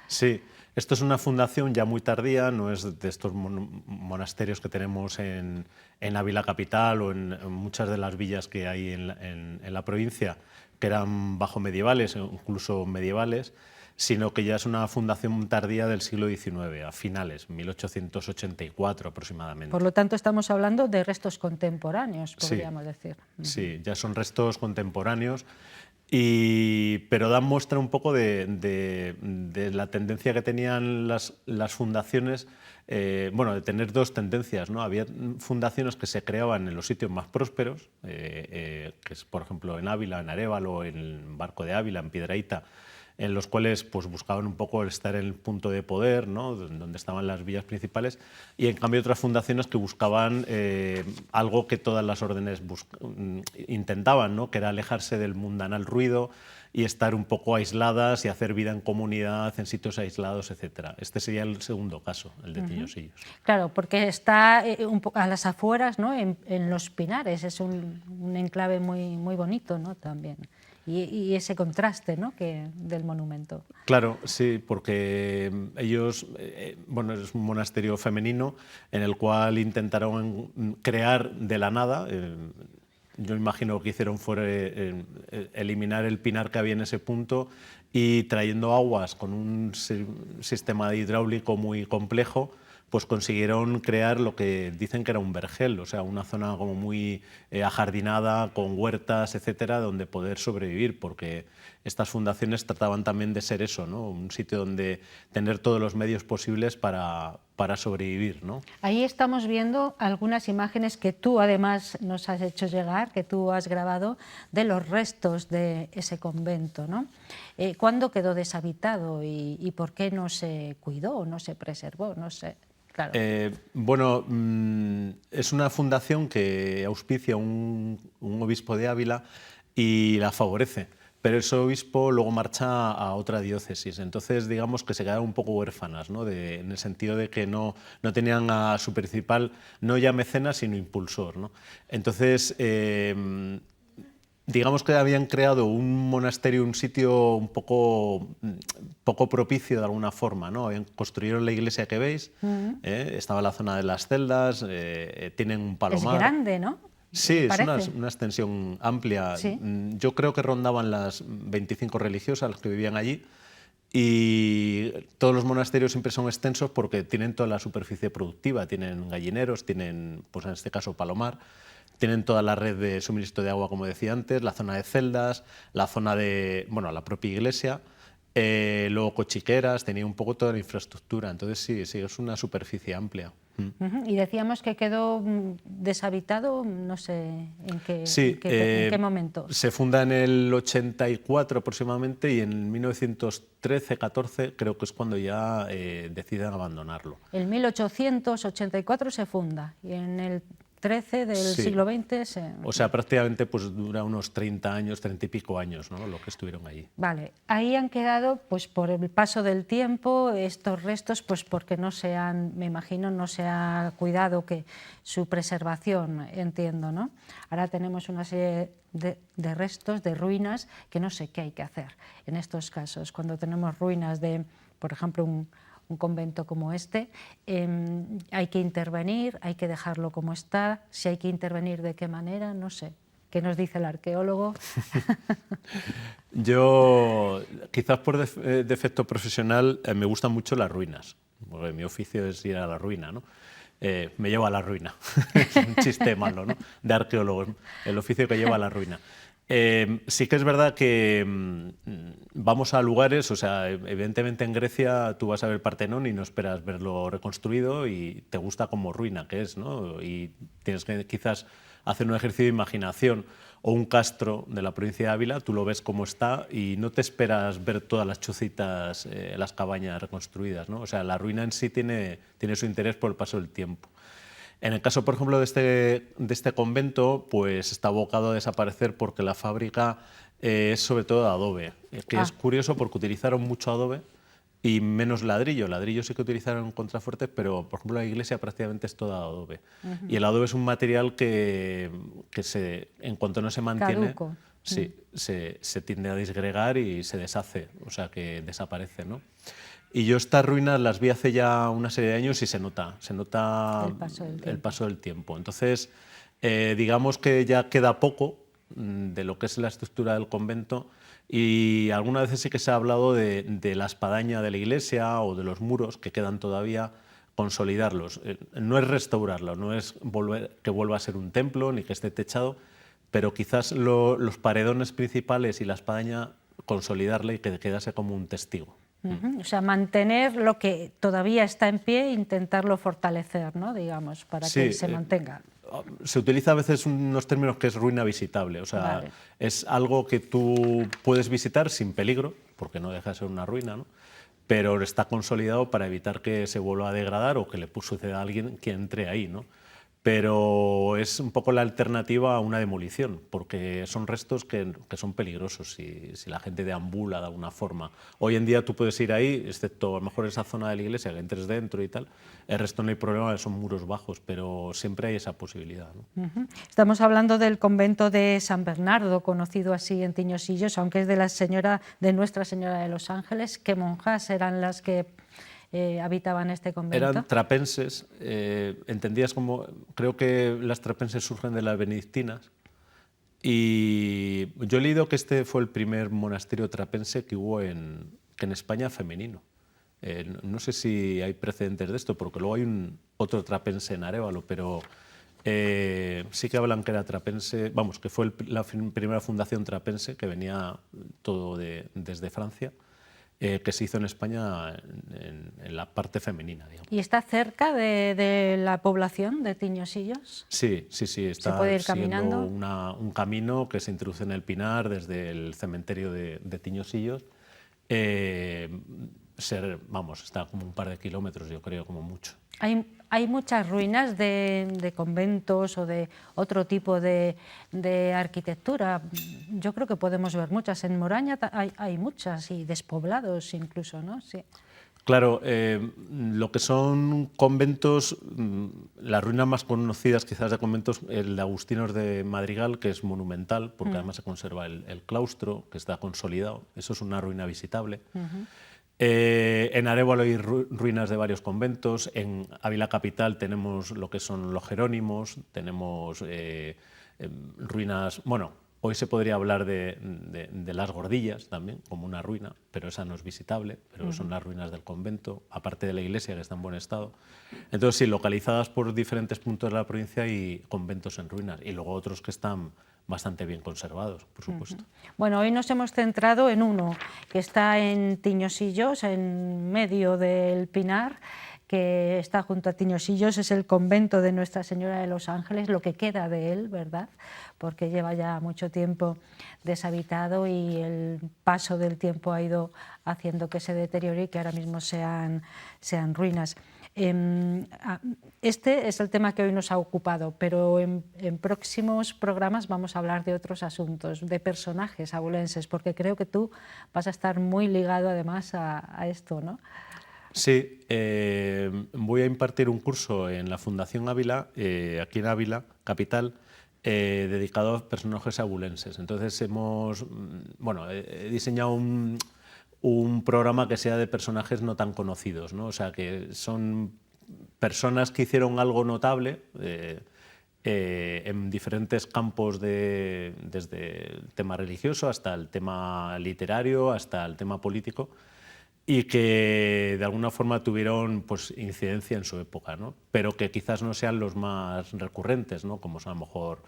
Sí, esto es una fundación ya muy tardía, no es de estos monasterios que tenemos en Ávila capital o en muchas de las villas que hay en la provincia, que eran bajo medievales, incluso medievales, sino que ya es una fundación tardía del siglo XIX, a finales, 1884 aproximadamente. Por lo tanto, estamos hablando de restos contemporáneos, podríamos decir. Sí, ya son restos contemporáneos. Pero dan muestra un poco de la tendencia que tenían las fundaciones, bueno, de tener dos tendencias, ¿no? Había fundaciones que se creaban en los sitios más prósperos, que es, por ejemplo, en Ávila, en Arévalo, en el Barco de Ávila, en Piedrahíta, en los cuales pues, buscaban un poco estar en el punto de poder, ¿no? Donde estaban las villas principales, y en cambio otras fundaciones que buscaban algo que todas las órdenes intentaban, ¿no? Que era alejarse del mundanal ruido y estar un poco aisladas y hacer vida en comunidad, en sitios aislados, etc. Este sería el segundo caso, el de Tiñosillos. Claro, porque está un poco a las afueras, ¿no? En los Pinares, es un enclave muy bonito, ¿no? También. Y ese contraste, ¿no? Del monumento. Claro, sí, porque ellos, bueno, es un monasterio femenino en el cual intentaron crear de la nada. Yo imagino que lo que hicieron fue eliminar el pinar que había en ese punto y trayendo aguas con un sistema hidráulico muy complejo, pues consiguieron crear lo que dicen que era un vergel, o sea, una zona como muy ajardinada, con huertas, etcétera, donde poder sobrevivir, porque estas fundaciones trataban también de ser eso, ¿no? Un sitio donde tener todos los medios posibles para sobrevivir, ¿no? Ahí estamos viendo algunas imágenes que tú además nos has hecho llegar, que tú has grabado, de los restos de ese convento, ¿no? ¿Cuándo quedó deshabitado y por qué no se cuidó, no se preservó? No sé. Claro. Bueno, es una fundación que auspicia un obispo de Ávila y la favorece, pero ese obispo luego marcha a otra diócesis, entonces digamos que se quedaron un poco huérfanas, ¿no? En el sentido de que no tenían a su principal, no ya mecenas, sino impulsor, ¿no? Entonces, digamos que habían creado un monasterio, un sitio un poco propicio de alguna forma, ¿no? Construyeron la iglesia que veis, estaba la zona de las celdas, tienen un palomar. Es grande, ¿no? Sí, es una extensión amplia. ¿Sí? Yo creo que rondaban las 25 religiosas las que vivían allí, y todos los monasterios siempre son extensos porque tienen toda la superficie productiva, tienen gallineros, tienen, pues en este caso, palomar. Tienen toda la red de suministro de agua, como decía antes, la zona de celdas, la zona de, bueno, la propia iglesia, luego cochiqueras, tenía un poco toda la infraestructura. Entonces sí, es una superficie amplia. Y decíamos que quedó deshabitado, no sé en qué, Sí, en qué momento. Se funda en el 84 aproximadamente, y en 1913-14 creo que es cuando ya deciden abandonarlo. En 1884 se funda y en el 13 del siglo XX O sea, prácticamente pues dura unos 30 años, 30 y pico años, ¿no? Lo que estuvieron allí. Vale, ahí han quedado, pues por el paso del tiempo, estos restos, pues porque no se han, me imagino, no se ha cuidado que su preservación, entiendo, ¿no? Ahora tenemos una serie de restos, de ruinas, que no sé qué hay que hacer en estos casos. Cuando tenemos ruinas de, por ejemplo, un convento como este, hay que intervenir, hay que dejarlo como está, si hay que intervenir, de qué manera, no sé. ¿Qué nos dice el arqueólogo? Yo, quizás por defecto profesional, me gustan mucho las ruinas, porque mi oficio es ir a la ruina, ¿no? Me lleva a la ruina, es un chiste malo, ¿no? De arqueólogos, el oficio que lleva a la ruina. Sí que es verdad que vamos a lugares, o sea, evidentemente en Grecia tú vas a ver el Partenón y no esperas verlo reconstruido y te gusta como ruina que es, ¿no? Y tienes que quizás hacer un ejercicio de imaginación, o un castro de la provincia de Ávila, tú lo ves como está y no te esperas ver todas las chocitas, las cabañas reconstruidas, ¿no? O sea, la ruina en sí tiene su interés por el paso del tiempo. En el caso, por ejemplo, de este convento, pues está abocado a desaparecer porque la fábrica es sobre todo de adobe, que es curioso porque utilizaron mucho adobe y menos ladrillo. Ladrillo sí que utilizaron contrafuertes, pero por ejemplo la iglesia prácticamente es toda adobe. Y el adobe es un material que en cuanto no se mantiene, sí, se tiende a disgregar y se deshace, o sea que desaparece, ¿no? Y yo estas ruinas las vi hace ya una serie de años y se nota el paso del tiempo. Entonces, digamos que ya queda poco de lo que es la estructura del convento, y algunas veces sí que se ha hablado de la espadaña de la iglesia o de los muros que quedan todavía, consolidarlos. No es restaurarlo, no es que vuelva a ser un templo ni que esté techado, pero quizás los paredones principales y la espadaña consolidarla y que quedase como un testigo. O sea, mantener lo que todavía está en pie e intentarlo fortalecer, ¿no? Digamos, para que se mantenga. Se utiliza a veces unos términos que es ruina visitable, o sea, es algo que tú puedes visitar sin peligro, porque no deja de ser una ruina, ¿no? Pero está consolidado para evitar que se vuelva a degradar o que le suceda a alguien que entre ahí, ¿no? Pero es un poco la alternativa a una demolición, porque son restos que son peligrosos si la gente deambula de alguna forma. Hoy en día tú puedes ir ahí, excepto a lo mejor esa zona de la iglesia, que entres dentro y tal, el resto no hay problema, son muros bajos, pero siempre hay esa posibilidad, ¿no? Estamos hablando del convento de San Bernardo, conocido así en Tiñosillos, aunque es de Nuestra Señora de los Ángeles. ¿Qué monjas eran las que habitaban este convento? Eran trapenses, entendías como, creo que las trapenses surgen de las benedictinas, y yo he leído que este fue el primer monasterio trapense que hubo en España femenino, No sé si hay precedentes de esto, porque luego hay otro trapense en Arévalo, pero sí que hablan que era trapense, vamos, que fue la primera fundación trapense, que venía todo desde Francia, que se hizo en España en la parte femenina, digamos. ¿Y está cerca de la población de Tiñosillos? Sí, está ¿Se puede ir caminando? un camino que se introduce en el Pinar desde el cementerio de Tiñosillos. Está como un par de kilómetros, yo creo, como mucho. Hay muchas ruinas de conventos o de otro tipo de arquitectura. Yo creo que podemos ver muchas. En Moraña hay muchas, y despoblados incluso, ¿no? Sí. Claro, lo que son conventos, las ruinas más conocidas quizás de conventos, el de Agustinos de Madrigal, que es monumental, porque además se conserva el claustro, que está consolidado. Eso es una ruina visitable. En Arévalo hay ruinas de varios conventos. En Ávila Capital tenemos lo que son los Jerónimos, tenemos ruinas, bueno, hoy se podría hablar de las Gordillas también, como una ruina, pero esa no es visitable, pero son las ruinas del convento, aparte de la iglesia, que está en buen estado. Entonces, sí, localizadas por diferentes puntos de la provincia hay conventos en ruinas, y luego otros que están bastante bien conservados, por supuesto. Bueno, hoy nos hemos centrado en uno que está en Tiñosillos, en medio del Pinar, que está junto a Tiñosillos, es el convento de Nuestra Señora de los Ángeles, lo que queda de él, ¿verdad? Porque lleva ya mucho tiempo deshabitado y el paso del tiempo ha ido haciendo que se deteriore y que ahora mismo sean ruinas. Este es el tema que hoy nos ha ocupado, pero en próximos programas vamos a hablar de otros asuntos, de personajes abulenses, porque creo que tú vas a estar muy ligado además a esto, ¿no? Sí, voy a impartir un curso en la Fundación Ávila, aquí en Ávila, capital, dedicado a personajes abulenses. Entonces he diseñado un programa que sea de personajes no tan conocidos, ¿no? O sea, que son personas que hicieron algo notable en diferentes campos, desde el tema religioso hasta el tema literario, hasta el tema político, y que de alguna forma tuvieron pues incidencia en su época, ¿no? Pero que quizás no sean los más recurrentes, ¿no? Como son a lo mejor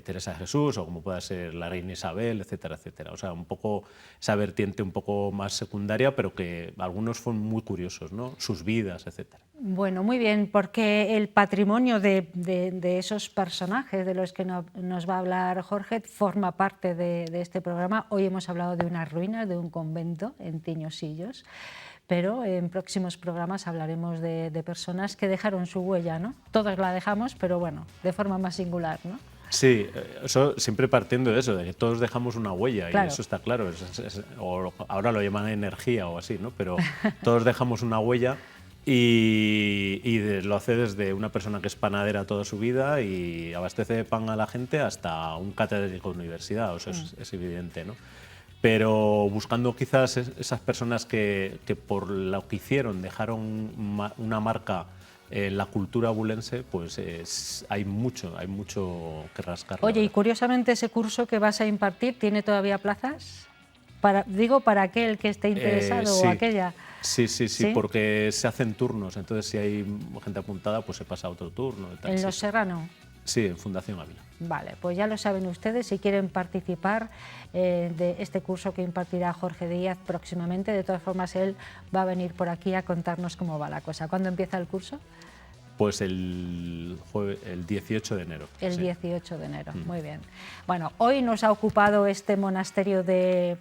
Teresa de Jesús, o como pueda ser la reina Isabel, etcétera, etcétera. O sea, un poco esa vertiente un poco más secundaria, pero que algunos fueron muy curiosos, ¿no? Sus vidas, etcétera. Bueno, muy bien, porque el patrimonio de esos personajes de los que nos va a hablar Jorge forma parte de este programa. Hoy hemos hablado de unas ruinas, de un convento en Tiñosillos, pero en próximos programas hablaremos de personas que dejaron su huella, ¿no? Todos la dejamos, pero bueno, de forma más singular, ¿no? Sí, eso siempre partiendo de eso, de que todos dejamos una huella, claro. Y eso está claro, o ahora lo llaman energía o así, ¿no? Pero todos dejamos una huella y lo hace desde una persona que es panadera toda su vida y abastece de pan a la gente hasta un catedrático de universidad, o sea, es evidente, ¿no? Pero buscando quizás esas personas que por lo que hicieron dejaron una marca en la cultura abulense, pues hay mucho que rascar. Oye, y curiosamente ese curso que vas a impartir, ¿tiene todavía plazas? Para aquel que esté interesado sí. o aquella. Sí, porque se hacen turnos, entonces si hay gente apuntada, pues se pasa a otro turno. Y tal, ¿En Los Serrano? Sí, en Fundación Ávila. Vale, pues ya lo saben ustedes, si quieren participar de este curso que impartirá Jorge Díaz próximamente. De todas formas, él va a venir por aquí a contarnos cómo va la cosa. ¿Cuándo empieza el curso? Pues el 18 de enero. El 18 de enero, muy bien. Bueno, hoy nos ha ocupado este monasterio de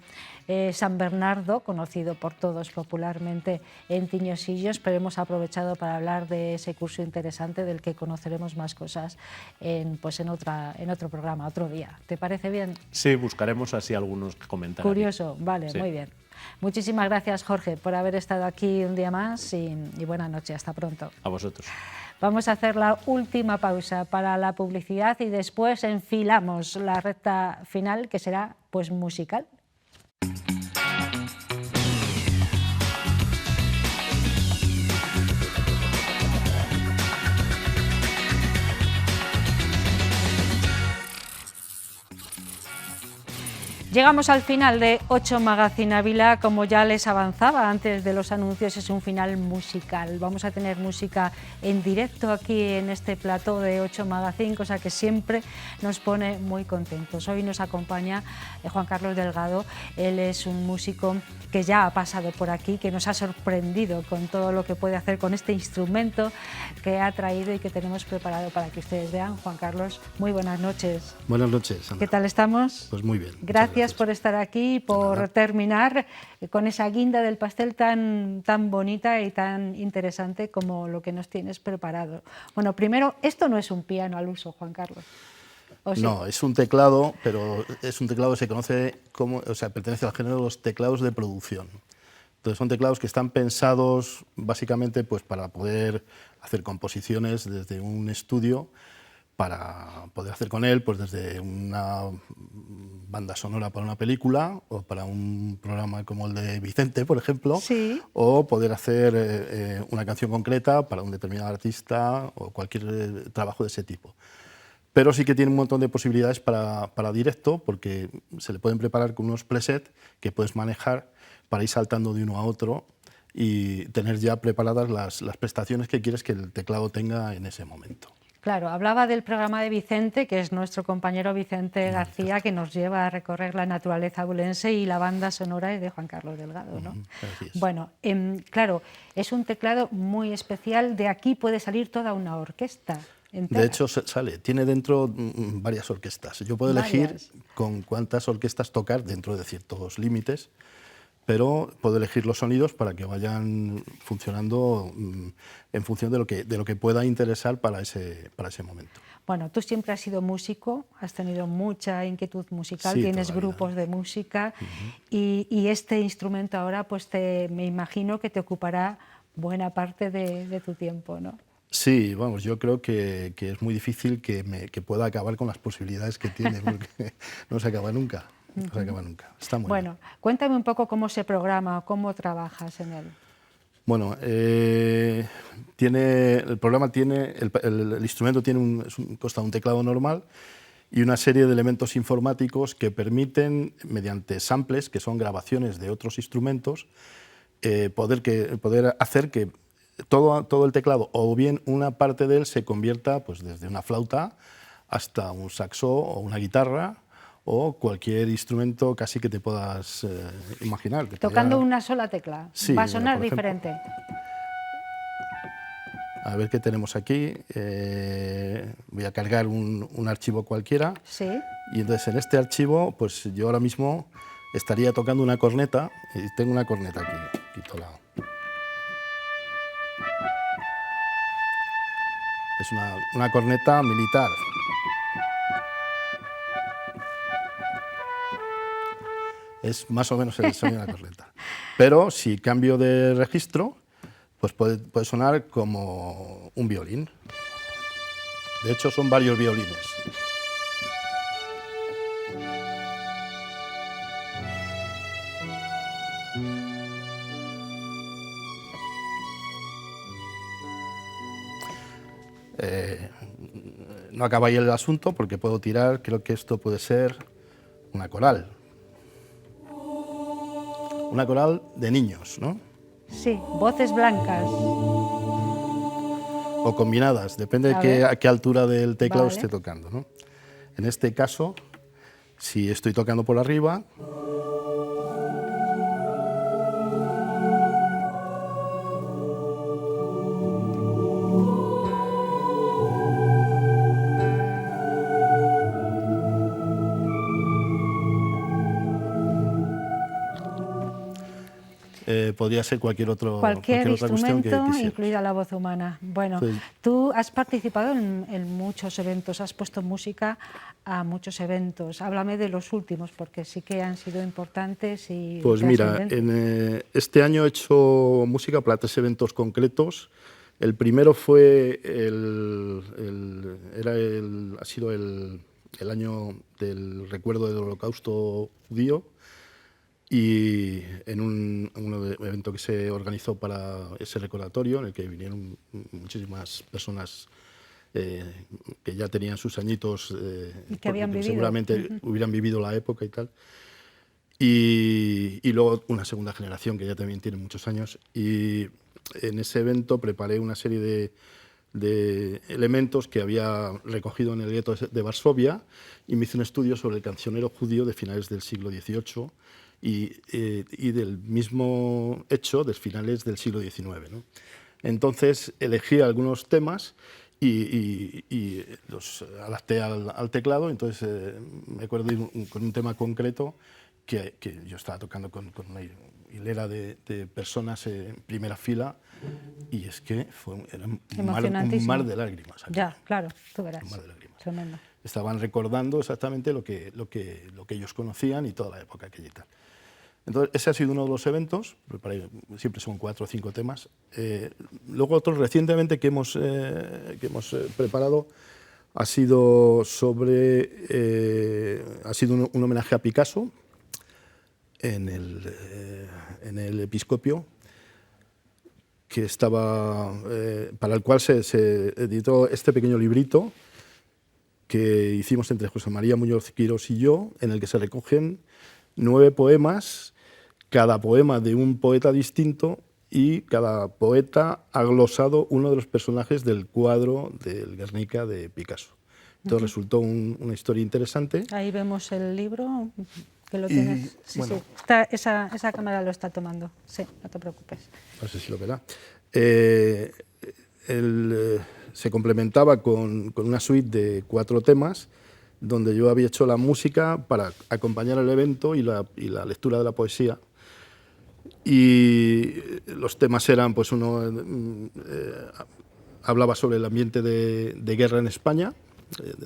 San Bernardo, conocido por todos popularmente en Tiñosillos, pero hemos aprovechado para hablar de ese curso interesante del que conoceremos más cosas en otro programa, otro día. ¿Te parece bien? Sí, buscaremos así algunos comentarios. Curioso, vale, sí. Muy bien. Muchísimas gracias, Jorge, por haber estado aquí un día más y buena noche. Hasta pronto. A vosotros. Vamos a hacer la última pausa para la publicidad y después enfilamos la recta final, que será pues musical. Llegamos al final de 8 Magazine Ávila. Como ya les avanzaba antes de los anuncios, es un final musical. Vamos a tener música en directo aquí en este plató de 8 Magazine, cosa que siempre nos pone muy contentos. Hoy nos acompaña Juan Carlos Delgado. Él es un músico que ya ha pasado por aquí, que nos ha sorprendido con todo lo que puede hacer con este instrumento que ha traído y que tenemos preparado para que ustedes vean. Juan Carlos, muy buenas noches. Buenas noches, Ana. ¿Qué tal estamos? Pues muy bien. Gracias por estar aquí, por terminar con esa guinda del pastel tan bonita y tan interesante como lo que nos tienes preparado. Bueno, primero, esto no es un piano al uso, Juan Carlos. ¿O sí? No, es un teclado, pero es un teclado que se conoce como, o sea, pertenece al género de los teclados de producción. Entonces son teclados que están pensados básicamente pues, para poder hacer composiciones desde un estudio, para poder hacer con él pues desde una banda sonora para una película o para un programa como el de Vicente, por ejemplo, sí, o poder hacer una canción concreta para un determinado artista o cualquier trabajo de ese tipo. Pero sí que tiene un montón de posibilidades para directo, porque se le pueden preparar con unos presets que puedes manejar para ir saltando de uno a otro y tener ya preparadas las prestaciones que quieres que el teclado tenga en ese momento. Claro, hablaba del programa de Vicente, que es nuestro compañero Vicente García, que nos lleva a recorrer la naturaleza abulense, y la banda sonora es de Juan Carlos Delgado, ¿no? Así es. Bueno, claro, es un teclado muy especial, de aquí puede salir toda una orquesta entera. De hecho, sale, tiene dentro varias orquestas. Yo puedo elegir con cuántas orquestas tocar dentro de ciertos límites, pero puedo elegir los sonidos para que vayan funcionando en función de lo que pueda interesar para ese momento. Bueno, tú siempre has sido músico, has tenido mucha inquietud musical, Sí, tienes todavía. grupos de música y este instrumento ahora, pues me imagino que te ocupará buena parte de tu tiempo, ¿no? Sí, vamos, yo creo que es muy difícil que pueda acabar con las posibilidades que tiene, porque no se acaba nunca. No se acaba nunca. Está muy bien. Bueno, cuéntame un poco cómo se programa, cómo trabajas en él. Bueno, el instrumento consta de un teclado normal y una serie de elementos informáticos que permiten, mediante samples, que son grabaciones de otros instrumentos, poder hacer que todo el teclado, o bien una parte de él, se convierta pues, desde una flauta hasta un saxo o una guitarra, o cualquier instrumento casi que te puedas imaginar. Tocando una sola tecla, sí, va a sonar por ejemplo, diferente. A ver qué tenemos aquí. Voy a cargar un archivo cualquiera. Sí. Y entonces en este archivo, pues yo ahora mismo estaría tocando una corneta, y tengo una corneta aquí, quito la... Es una corneta militar. Es más o menos el sonido de la corneta. Pero si cambio de registro, pues puede sonar como un violín. De hecho, son varios violines. No acaba ahí el asunto porque puedo tirar, creo que esto puede ser una coral. Una coral de niños, ¿no? Sí, voces blancas. O combinadas, depende de a qué altura del teclado esté tocando, ¿no? En este caso, si estoy tocando por arriba, podría ser cualquier otra cuestión que instrumento, quisiera. incluida la voz humana. Bueno, Pues, tú has participado en muchos eventos, has puesto música a muchos eventos. Háblame de los últimos, porque sí que han sido importantes y pues mira, trascendentes. este año he hecho música para 3 eventos concretos. El primero fue ha sido el año del recuerdo del Holocausto judío, y en un evento que se organizó para ese recordatorio, en el que vinieron muchísimas personas que ya tenían sus añitos, y que habían vivido. seguramente hubieran vivido la época y tal. y luego una segunda generación que ya también tiene muchos años. Y en ese evento preparé una serie de elementos que había recogido en el gueto de Varsovia y me hice un estudio sobre el cancionero judío de finales del siglo XVIII y del mismo hecho de finales del siglo XIX, ¿no? Entonces elegí algunos temas y los adapté al teclado. Entonces me acuerdo con un tema concreto que yo estaba tocando con una hilera de personas en primera fila, y es que era un mar de lágrimas. Ya, claro, tú verás. Un mar de lágrimas. Tremendo. Estaban recordando exactamente lo que ellos conocían y toda la época aquella y tal. Entonces, ese ha sido uno de los eventos, siempre son 4 o 5 temas. Luego otros recientemente que hemos preparado ha sido un homenaje a Picasso en el Episcopio, que para el cual se editó este pequeño librito que hicimos entre José María Muñoz Quirós y yo, en el que se recogen 9 poemas, cada poema de un poeta distinto, y cada poeta ha glosado uno de los personajes del cuadro del Guernica de Picasso. Entonces resultó una historia interesante. Ahí vemos el libro, que lo tienes. Sí, bueno, sí. Esa cámara lo está tomando. Sí, no te preocupes. No sé si lo verá. Se complementaba con una suite de 4 temas, donde yo había hecho la música para acompañar el evento y la lectura de la poesía. Y los temas eran, pues uno hablaba sobre el ambiente de guerra en España.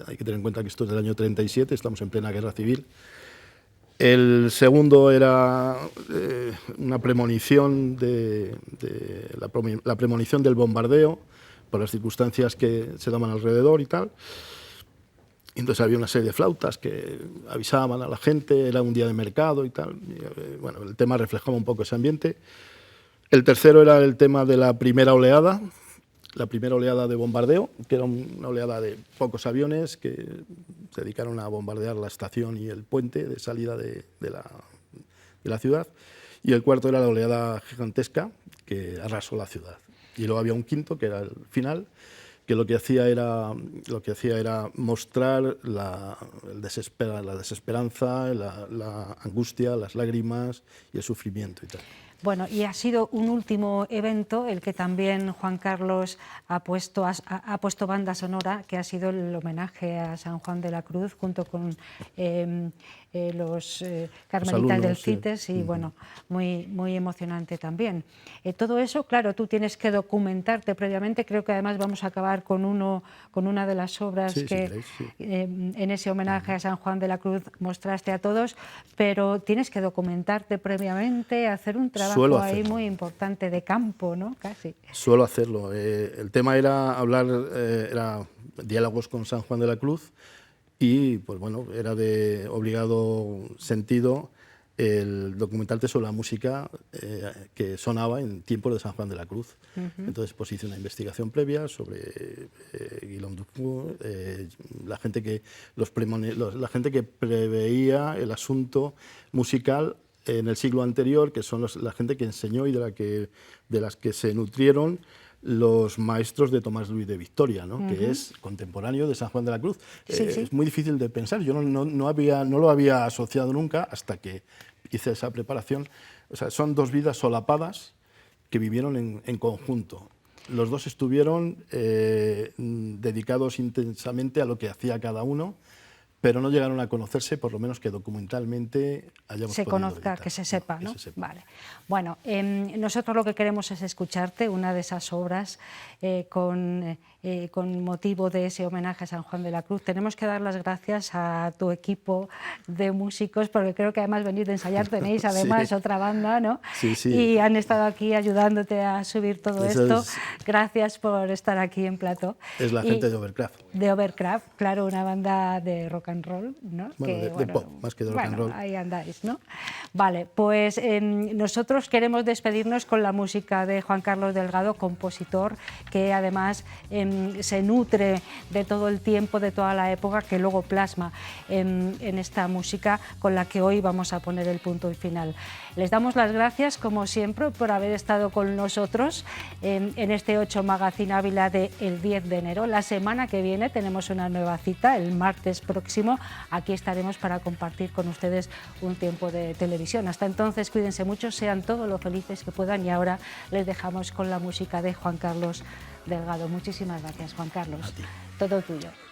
Hay que tener en cuenta que esto es del año 37, estamos en plena guerra civil. El segundo era una premonición la premonición del bombardeo por las circunstancias que se daban alrededor y tal. Entonces había una serie de flautas que avisaban a la gente, era un día de mercado y tal. Y, bueno, el tema reflejaba un poco ese ambiente. El tercero era el tema de la primera oleada de bombardeo, que era una oleada de pocos aviones que se dedicaron a bombardear la estación y el puente de salida de la ciudad. Y el cuarto era la oleada gigantesca que arrasó la ciudad. Y luego había un quinto, que era el final, que lo que hacía era mostrar la desesperanza, la angustia, las lágrimas y el sufrimiento y tal. Bueno, y ha sido un último evento el que también Juan Carlos ha puesto banda sonora, que ha sido el homenaje a San Juan de la Cruz, junto con los carmelitas del CITES, y bueno, muy emocionante también. Todo eso, claro, tú tienes que documentarte previamente. Creo que además vamos a acabar con una de las obras que en ese homenaje a San Juan de la Cruz mostraste a todos, pero tienes que documentarte previamente, hacer un trabajo ahí muy importante de campo, ¿no? Casi. Suelo hacerlo. El tema era era diálogos con San Juan de la Cruz, y pues bueno, era de obligado sentido el documentarte sobre la música que sonaba en tiempos de San Juan de la Cruz. Entonces pues hice una investigación previa sobre Guillaume Dupont, la gente que preveía el asunto musical en el siglo anterior, que son la gente que enseñó y de las que se nutrieron los maestros de Tomás Luis de Victoria, ¿no? Que es contemporáneo de San Juan de la Cruz. Es muy difícil de pensar, yo no lo había asociado nunca hasta que hice esa preparación. O sea, son 2 vidas solapadas que vivieron en conjunto. Los 2 estuvieron dedicados intensamente a lo que hacía cada uno, pero no llegaron a conocerse, por lo menos que documentalmente hayamos se podido conozca, editar, que se sepa, ¿no? Que se sepa. Vale. Bueno, nosotros lo que queremos es escucharte una de esas obras con motivo de ese homenaje a San Juan de la Cruz. Tenemos que dar las gracias a tu equipo de músicos, porque creo que además venís de ensayar, tenéis además otra banda, ¿no? Sí, sí. Y han estado aquí ayudándote a subir todo esto. Gracias por estar aquí en plató. Es la gente de Overcraft. De Overcraft, claro, una banda de rock and roll, ¿no? Bueno, de pop, más que de rock and roll. Ahí andáis, ¿no? Vale, pues nosotros queremos despedirnos con la música de Juan Carlos Delgado, compositor, que además se nutre de todo el tiempo, de toda la época, que luego plasma en esta música con la que hoy vamos a poner el punto y final. Les damos las gracias, como siempre, por haber estado con nosotros en este 8 Magazine Ávila del 10 de enero. La semana que viene tenemos una nueva cita, el martes próximo. Aquí estaremos para compartir con ustedes un tiempo de televisión. Hasta entonces, cuídense mucho, sean todos lo felices que puedan, y ahora les dejamos con la música de Juan Carlos Delgado. Muchísimas gracias, Juan Carlos. Todo tuyo.